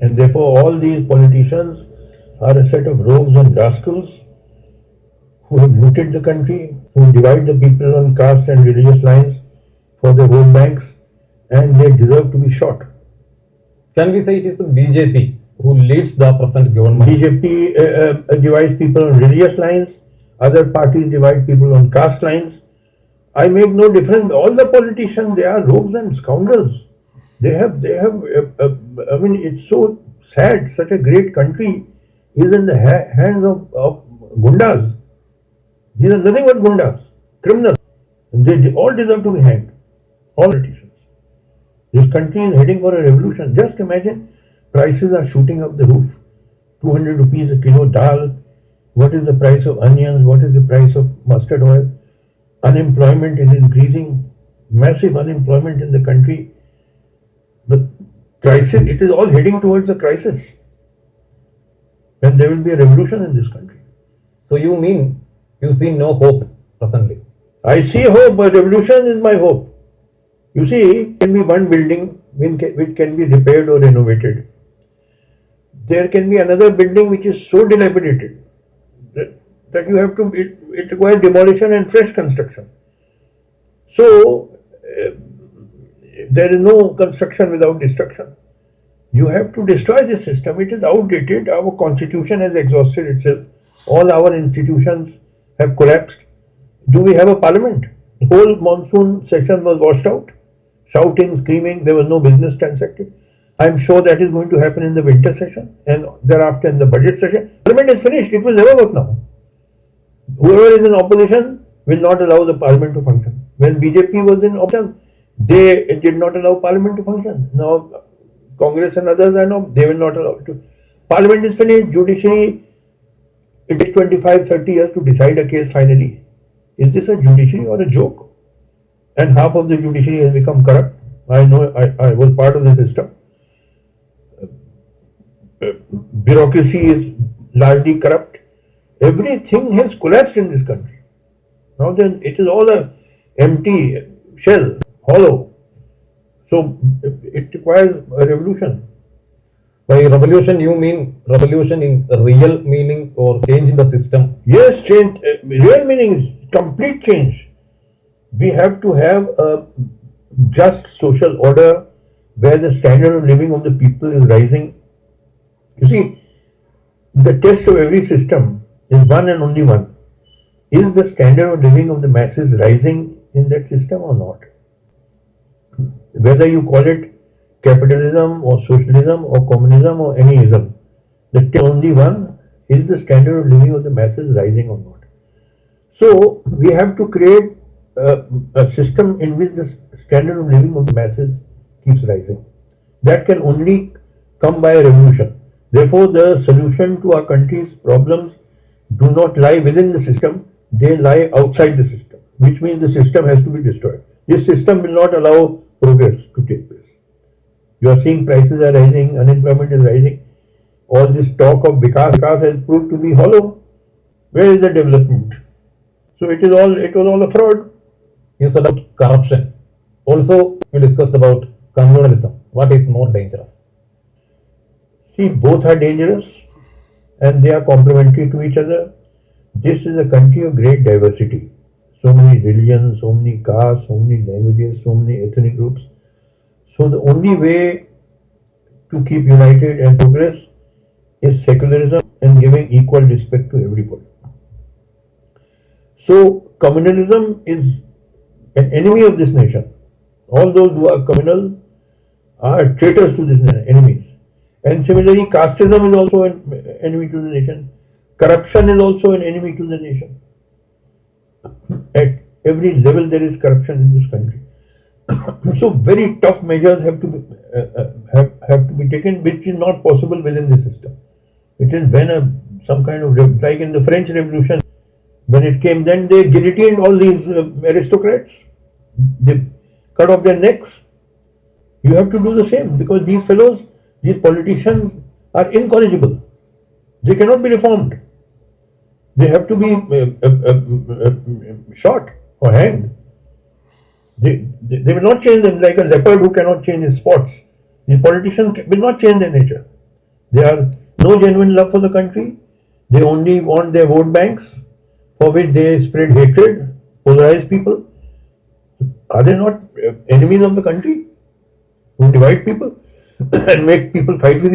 And therefore, all these politicians are a set of rogues and rascals who have looted the country, who divide the people on caste and religious lines for their vote banks, and they deserve to be shot. Can we say it is the BJP who leads the present government? BJP divides people on religious lines, other parties divide people on caste lines. I make no difference. All the politicians, they are rogues and scoundrels. I mean, it's so sad. Such a great country is in the hands of gundas. These are nothing but gundas, criminals. They all deserve to be hanged. All politicians. This country is heading for a revolution. Just imagine, prices are shooting up the roof. 200 rupees a kilo dal. What is the price of onions? What is the price of mustard oil? Unemployment is increasing. Massive unemployment in the country. The crisis, it is all heading towards a crisis. And there will be a revolution in this country. So you mean you see no hope presently? I see hope, but revolution is my hope. You see, can be one building which can be repaired or renovated. There can be another building which is so dilapidated that you have to, it requires demolition and fresh construction. So, there is no construction without destruction. You have to destroy this system. It is outdated. Our constitution has exhausted itself. All our institutions have collapsed. Do we have a parliament? The whole monsoon session was washed out. Shouting, screaming, there was no business transacted. I am sure that is going to happen in the winter session and thereafter in the budget session. Parliament is finished. It will never work now. Whoever is in opposition will not allow the parliament to function. When BJP was in opposition, they did not allow parliament to function. Now, Congress and others are now, they will not allow it to. Parliament is finished. Judiciary, it takes 25-30 years to decide a case finally. Is this a judiciary or a joke? And half of the judiciary has become corrupt. I know, I was part of the system. Bureaucracy is largely corrupt. Everything has collapsed in this country. Now then, it is all a empty shell, hollow. So it requires a revolution. By revolution, you mean revolution in real meaning or change in the system? Yes, change. Real meaning is complete change. We have to have a just social order where the standard of living of the people is rising. You see, the test of every system is one and only one. Is the standard of living of the masses rising in that system or not? Whether you call it capitalism or socialism or communism or any ism, the test only one, is the standard of living of the masses rising or not? So we have to create a system in which the standard of living of the masses keeps rising. That can only come by a revolution. Therefore, the solution to our country's problems do not lie within the system, they lie outside the system, which means the system has to be destroyed. This system will not allow progress to take place. You are seeing prices are rising, unemployment is rising. All this talk of Vikas has proved to be hollow. Where is the development? So it was all a fraud. You said about corruption. Also, you discussed about communalism. What is more dangerous? See, both are dangerous and they are complementary to each other. This is a country of great diversity. So many religions, so many castes, so many languages, so many ethnic groups. So the only way to keep united and progress is secularism and giving equal respect to everybody. So communalism is an enemy of this nation. All those who are communal are traitors to this nation, enemies. And similarly, casteism is also an enemy to the nation. Corruption is also an enemy to the nation. At every level there is corruption in this country. So very tough measures have to be taken, which is not possible within the system. It is when some kind of, like in the French Revolution, when it came, then they guillotined all these aristocrats. They cut off their necks. You have to do the same because these fellows, these politicians are incorrigible. They cannot be reformed. They have to be shot or hanged. They will not change them like a leopard who cannot change his spots. These politicians will not change their nature. They are no genuine love for the country. They only want their vote banks, for which they spread hatred, polarize people. Are they not enemies of the country who divide people and make people fight with